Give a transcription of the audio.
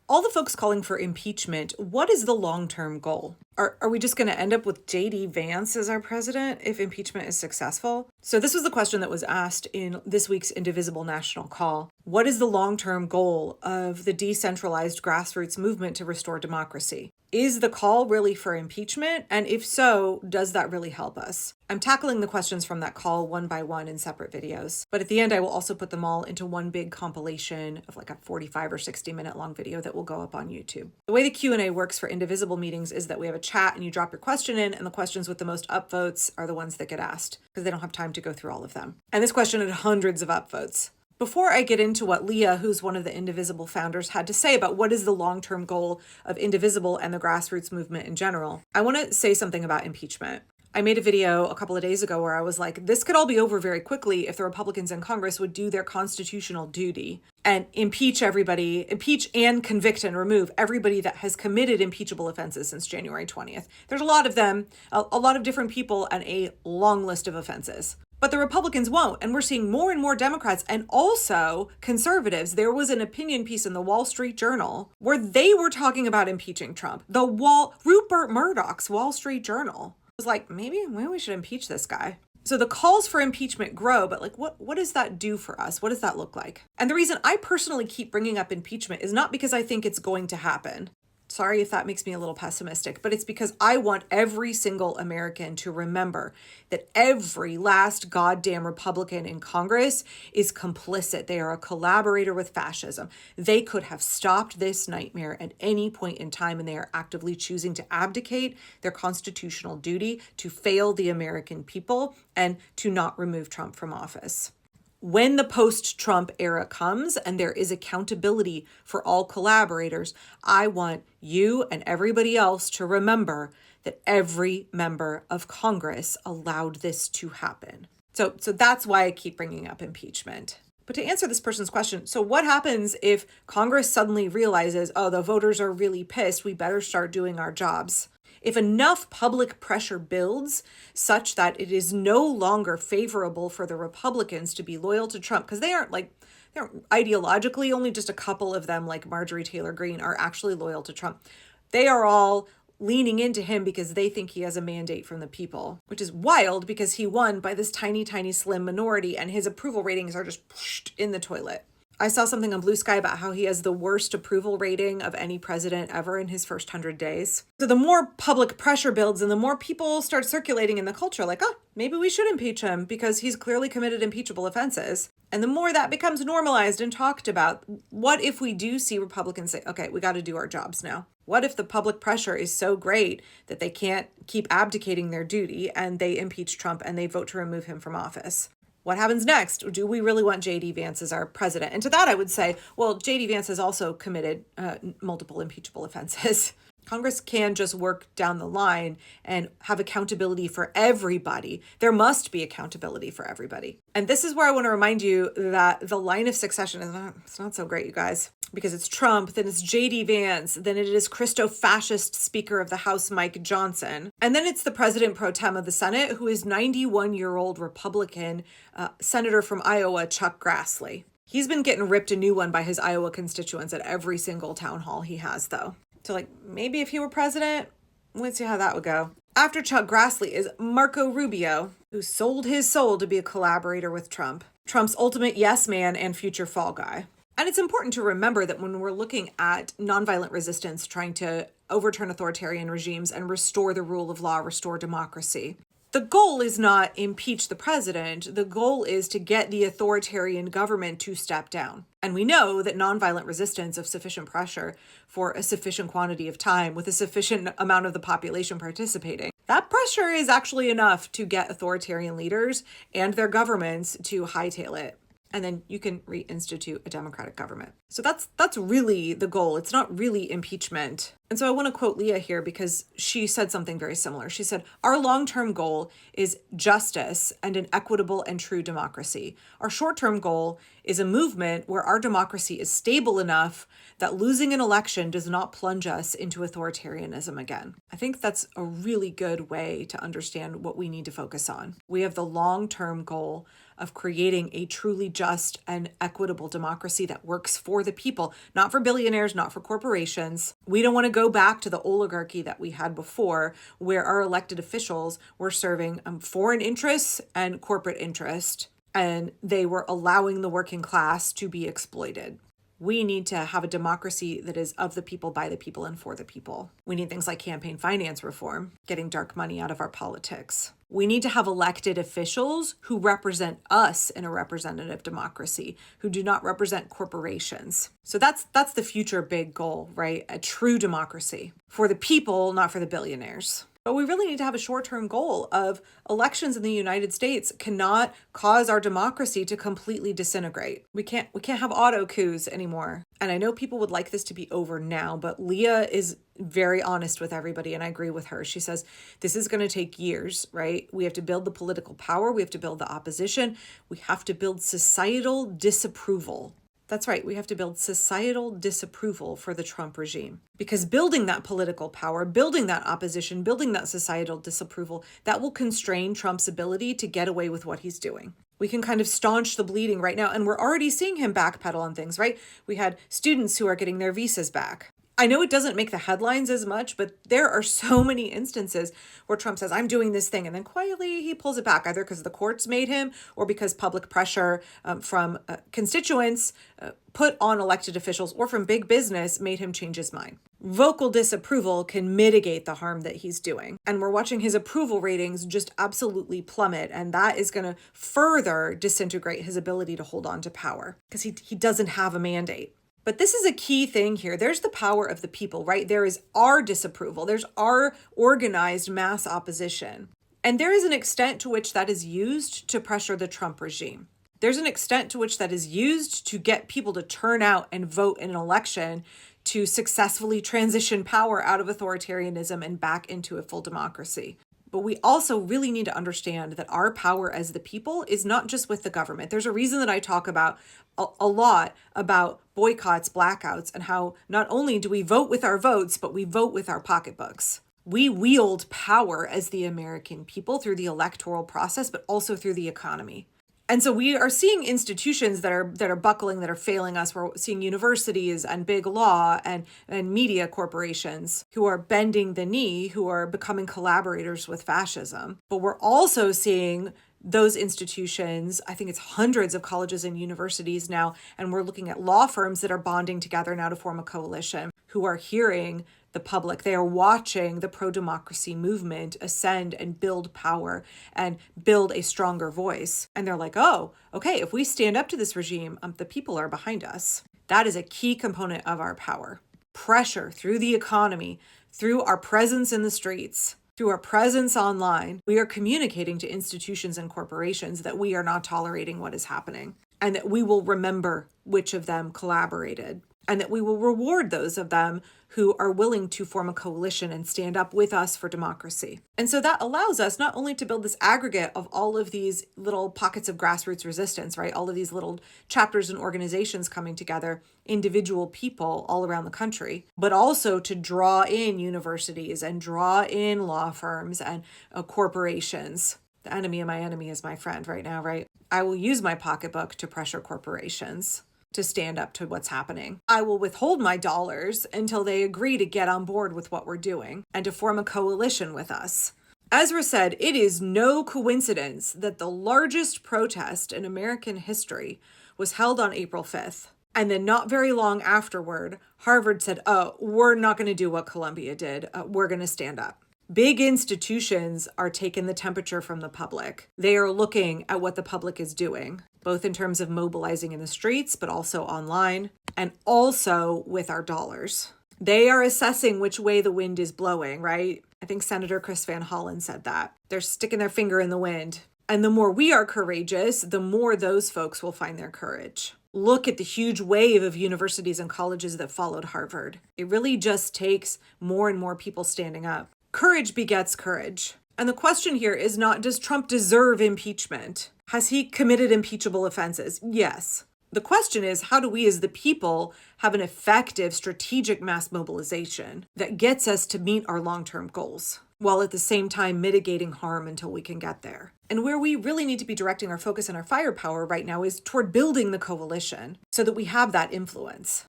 all the folks calling for impeachment, what is the long-term goal? Are we just going to end up with JD Vance as our president if impeachment is successful? So this was the question that was asked in this week's Indivisible National Call. What is the long-term goal of the decentralized grassroots movement to restore democracy? Is the call really for impeachment? And if so, does that really help us? I'm tackling the questions from that call one by one in separate videos. But at the end, I will also put them all into one big compilation of like a 45 or 60 minute long video that will go up on YouTube. The way the Q&A works for Indivisible meetings is that we have a chat and you drop your question in, and the questions with the most upvotes are the ones that get asked because they don't have time to go through all of them. And this question had hundreds of upvotes. Before I get into what Leah, who's one of the Indivisible founders, had to say about what is the long-term goal of Indivisible and the grassroots movement in general, I want to say something about impeachment. I made a video a couple of days ago where I was like, this could all be over very quickly if the Republicans in Congress would do their constitutional duty and impeach everybody, impeach and convict and remove everybody that has committed impeachable offenses since January 20th. There's a lot of them, a lot of different people, and a long list of offenses. But the Republicans won't, and we're seeing more and more Democrats and also conservatives. There was an opinion piece in the Wall Street Journal where they were talking about impeaching Trump. Rupert Murdoch's Wall Street Journal was like, maybe we should impeach this guy. So the calls for impeachment grow, but like, what does that do for us? What does that look like? And the reason I personally keep bringing up impeachment is not because I think it's going to happen. Sorry if that makes me a little pessimistic, but it's because I want every single American to remember that every last goddamn Republican in Congress is complicit. They are a collaborator with fascism. They could have stopped this nightmare at any point in time, and they are actively choosing to abdicate their constitutional duty to fail the American people and to not remove Trump from office. When the post-Trump era comes and there is accountability for all collaborators, I want you and everybody else to remember that every member of Congress allowed this to happen. So that's why I keep bringing up impeachment. But to answer this person's question, so what happens if Congress suddenly realizes, oh, the voters are really pissed, we better start doing our jobs? If enough public pressure builds such that it is no longer favorable for the Republicans to be loyal to Trump, because they're ideologically, only just a couple of them, like Marjorie Taylor Greene, are actually loyal to Trump. They are all leaning into him because they think he has a mandate from the people, which is wild because he won by this tiny, tiny, slim minority, and his approval ratings are just in the toilet. I saw something on Blue Sky about how he has the worst approval rating of any president ever in his first 100 days. So the more public pressure builds and the more people start circulating in the culture, like, oh, maybe we should impeach him because he's clearly committed impeachable offenses. And the more that becomes normalized and talked about, what if we do see Republicans say, okay, we got to do our jobs now? What if the public pressure is so great that they can't keep abdicating their duty and they impeach Trump and they vote to remove him from office? What happens next? Do we really want JD Vance as our president? And to that, I would say, well, JD Vance has also committed multiple impeachable offenses. Congress can just work down the line and have accountability for everybody. There must be accountability for everybody. And this is where I want to remind you that the line of succession it's not so great, you guys, because it's Trump, then it's JD Vance, then it is Christo-fascist Speaker of the House Mike Johnson, and then it's the President pro tem of the Senate, who is 91-year-old Republican Senator from Iowa, Chuck Grassley. He's been getting ripped a new one by his Iowa constituents at every single town hall he has, though. So like, maybe if he were president, let's see how that would go. After Chuck Grassley is Marco Rubio, who sold his soul to be a collaborator with Trump, Trump's ultimate yes man and future fall guy. And it's important to remember that when we're looking at nonviolent resistance, trying to overturn authoritarian regimes and restore the rule of law, restore democracy, the goal is not impeach the president. The goal is to get the authoritarian government to step down. And we know that nonviolent resistance of sufficient pressure for a sufficient quantity of time with a sufficient amount of the population participating, that pressure is actually enough to get authoritarian leaders and their governments to hightail it. And then you can reinstitute a democratic government. So that's really the goal. It's not really impeachment. And so I want to quote Leah here because she said something very similar. She said, our long-term goal is justice and an equitable and true democracy. Our short-term goal is a movement where our democracy is stable enough that losing an election does not plunge us into authoritarianism again. I think that's a really good way to understand what we need to focus on. We have the long-term goal of creating a truly just and equitable democracy that works for the people, not for billionaires, not for corporations. We don't want to go back to the oligarchy that we had before, where our elected officials were serving foreign interests and corporate interest, and they were allowing the working class to be exploited. We need to have a democracy that is of the people, by the people, and for the people. We need things like campaign finance reform, getting dark money out of our politics. We need to have elected officials who represent us in a representative democracy, who do not represent corporations. So that's the future big goal, right? A true democracy for the people, not for the billionaires. But we really need to have a short-term goal of elections in the United States cannot cause our democracy to completely disintegrate. We can't have auto coups anymore. And I know people would like this to be over now, but Leah is very honest with everybody, and I agree with her. She says this is going to take years, right? We have to build the political power. We have to build the opposition. We have to build societal disapproval. That's right. We have to build societal disapproval for the Trump regime, because building that political power, building that opposition, building that societal disapproval, that will constrain Trump's ability to get away with what he's doing. We can kind of staunch the bleeding right now, and we're already seeing him backpedal on things, right? We had students who are getting their visas back. I know it doesn't make the headlines as much, but there are so many instances where Trump says, I'm doing this thing, and then quietly he pulls it back, either because the courts made him or because public pressure from constituents put on elected officials or from big business made him change his mind. Vocal disapproval can mitigate the harm that he's doing. And we're watching his approval ratings just absolutely plummet, and that is going to further disintegrate his ability to hold on to power because he doesn't have a mandate. But this is a key thing here. There's the power of the people, right? There is our disapproval. There's our organized mass opposition. And there is an extent to which that is used to pressure the Trump regime. There's an extent to which that is used to get people to turn out and vote in an election to successfully transition power out of authoritarianism and back into a full democracy. But we also really need to understand that our power as the people is not just with the government. There's a reason that I talk about a lot about boycotts, blackouts, and how not only do we vote with our votes, but we vote with our pocketbooks. We wield power as the American people through the electoral process, but also through the economy. And so we are seeing institutions that are buckling, that are failing us. We're seeing universities and big law and media corporations who are bending the knee, who are becoming collaborators with fascism. But we're also seeing those institutions, I think it's hundreds of colleges and universities now, and we're looking at law firms that are bonding together now to form a coalition, who are hearing the public. They are watching the pro-democracy movement ascend and build power and build a stronger voice. And they're like, oh, okay, if we stand up to this regime, the people are behind us. That is a key component of our power. Pressure through the economy, through our presence in the streets, through our presence online. We are communicating to institutions and corporations that we are not tolerating what is happening, and that we will remember which of them collaborated, and that we will reward those of them who are willing to form a coalition and stand up with us for democracy. And so that allows us not only to build this aggregate of all of these little pockets of grassroots resistance, right? All of these little chapters and organizations coming together, individual people all around the country, but also to draw in universities and draw in law firms and corporations. The enemy of my enemy is my friend right now, right? I will use my pocketbook to pressure corporations to stand up to what's happening. I will withhold my dollars until they agree to get on board with what we're doing and to form a coalition with us. Ezra said, it is no coincidence that the largest protest in American history was held on April 5th. And then not very long afterward, Harvard said, oh, we're not going to do what Columbia did. We're going to stand up. Big institutions are taking the temperature from the public. They are looking at what the public is doing, both in terms of mobilizing in the streets, but also online, and also with our dollars. They are assessing which way the wind is blowing, right? I think Senator Chris Van Hollen said that. They're sticking their finger in the wind. And the more we are courageous, the more those folks will find their courage. Look at the huge wave of universities and colleges that followed Harvard. It really just takes more and more people standing up. Courage begets courage. And the question here is not, does Trump deserve impeachment? Has he committed impeachable offenses? Yes. The question is, how do we as the people have an effective strategic mass mobilization that gets us to meet our long-term goals? while at the same time mitigating harm until we can get there. And where we really need to be directing our focus and our firepower right now is toward building the coalition so that we have that influence.